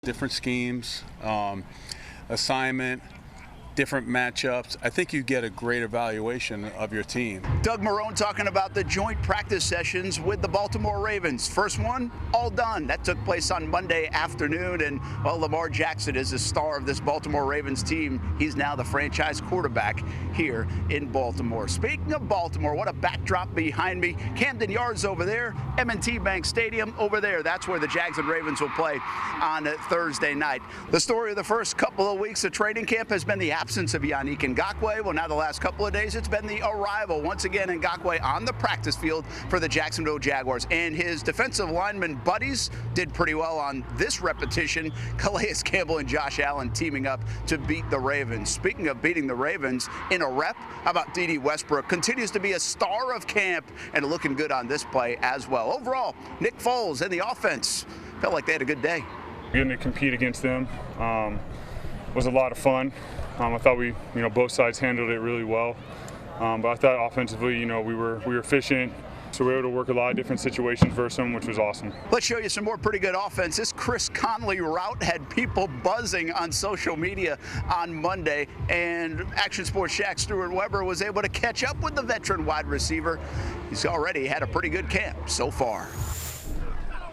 Different schemes, assignment, different matchups. I think you get a great evaluation of your team. Doug Marrone talking about the joint practice sessions with the Baltimore Ravens. First one, all done. That took place on Monday afternoon, and well, Lamar Jackson is the star of this Baltimore Ravens team. He's now the franchise quarterback here in Baltimore. Speaking of Baltimore, what a backdrop behind me. Camden Yards over there, M&T Bank Stadium over there. That's where the Jags and Ravens will play on Thursday night. The story of the first couple of weeks of training camp has been the absence of Yannick Ngakoue. Well, now the last couple of days, it's been the arrival. Once again, Ngakoue on the practice field for the Jacksonville Jaguars. And his defensive lineman buddies did pretty well on this repetition. Calais Campbell and Josh Allen teaming up to beat the Ravens. Speaking of beating the Ravens in a rep, how about D.D. Westbrook? Continues to be a star of camp and looking good on this play as well. Overall, Nick Foles and the offense felt like they had a good day. Getting to compete against them was a lot of fun. I thought we, both sides handled it really well. But I thought offensively, we were efficient. So we were able to work a lot of different situations versus them, which was awesome. Let's show you some more pretty good offense. This Chris Conley route had people buzzing on social media on Monday, and Action Sports Jax Stuart Weber was able to catch up with the veteran wide receiver. He's already had a pretty good camp so far.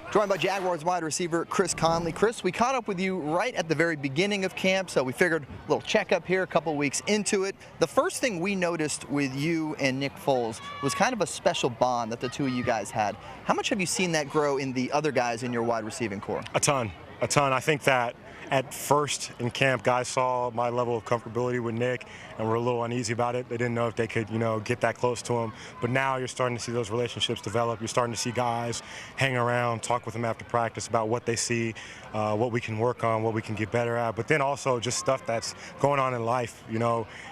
Joined by Jaguars wide receiver Chris Conley. Chris, we caught up with you right at the very beginning of camp, so we figured a little checkup here a couple weeks into it. The first thing we noticed with you and Nick Foles was kind of a special bond that the two of you guys had. How much have you seen that grow in the other guys in your wide receiving core? A ton. I think that at first in camp, guys saw my level of comfortability with Nick and were a little uneasy about it. They didn't know if they could, get that close to him. But now you're starting to see those relationships develop. You're starting to see guys hang around, talk with them after practice about what they see, what we can work on, what we can get better at. But then also just stuff that's going on in life,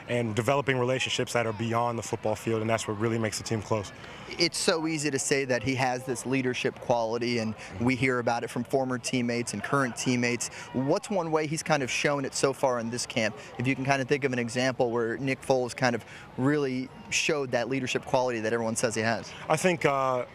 and developing relationships that are beyond the football field, and that's what really makes the team close. It's so easy to say that he has this leadership quality, and we hear about it from former teammates and current teammates. What's one way he's kind of shown it so far in this camp? If you can kind of think of an example where Nick Foles kind of really showed that leadership quality that everyone says he has. I think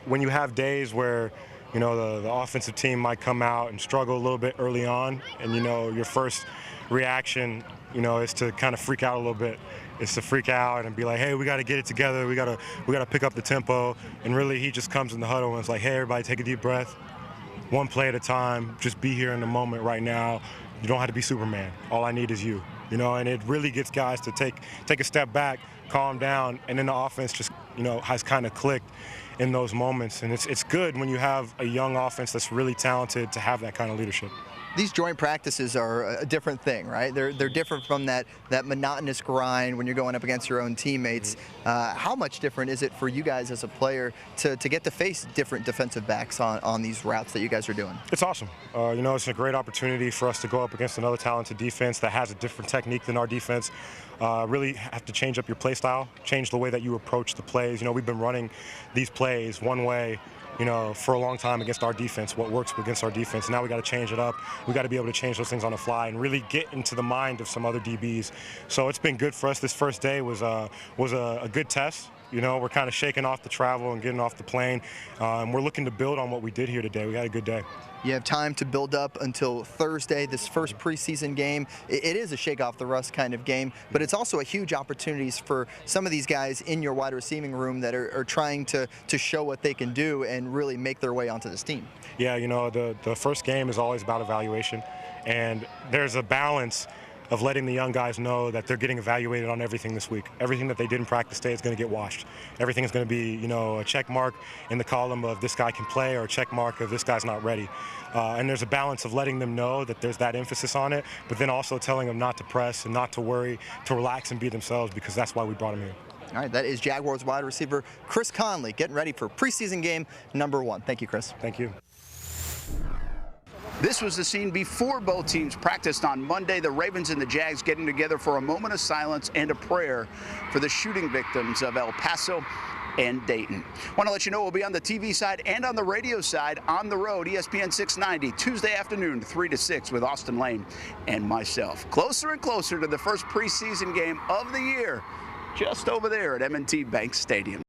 when you have days where the offensive team might come out and struggle a little bit early on, and your first reaction is to kind of freak out a little bit. It's to freak out and be like, hey, we got to get it together. We got to pick up the tempo. And really, he just comes in the huddle and it's like, hey, everybody, take a deep breath. One play at a time. Just be here in the moment right now. You don't have to be Superman. All I need is you. And it really gets guys to take a step back, calm down, and then the offense just has kind of clicked in those moments. And it's good when you have a young offense that's really talented to have that kind of leadership. These joint practices are a different thing, right? They're different from that monotonous grind when you're going up against your own teammates. How much different is it for you guys as a player to get to face different defensive backs on these routes that you guys are doing? It's awesome. It's a great opportunity for us to go up against another talented defense that has a different technique than our defense. Really have to change up your play style, change the way that you approach the plays. We've been running these plays one way for a long time against our defense, what works against our defense. Now we got to change it up. We got to be able to change those things on the fly and really get into the mind of some other DBs. So it's been good for us. This first day was a good test. We're kind of shaking off the travel and getting off the plane. We're looking to build on what we did here today. We had a good day. You have time to build up until Thursday, this first preseason game. It is a shake off the rust kind of game, but it's also a huge opportunity for some of these guys in your wide receiving room that are trying to show what they can do and really make their way onto this team. Yeah, the first game is always about evaluation, and there's a balance of letting the young guys know that they're getting evaluated on everything this week. Everything that they did in practice today is going to get washed. Everything is going to be, a check mark in the column of this guy can play or a check mark of this guy's not ready. And there's a balance of letting them know that there's that emphasis on it, but then also telling them not to press and not to worry, to relax and be themselves, because that's why we brought them here. All right, that is Jaguars wide receiver Chris Conley getting ready for preseason game number 1. Thank you, Chris. Thank you. This was the scene before both teams practiced on Monday. The Ravens and the Jags getting together for a moment of silence and a prayer for the shooting victims of El Paso and Dayton. Want to let you know we'll be on the TV side and on the radio side on the road, ESPN 690, Tuesday afternoon, 3 to 6 with Austin Lane and myself. Closer and closer to the first preseason game of the year, just over there at M&T Bank Stadium.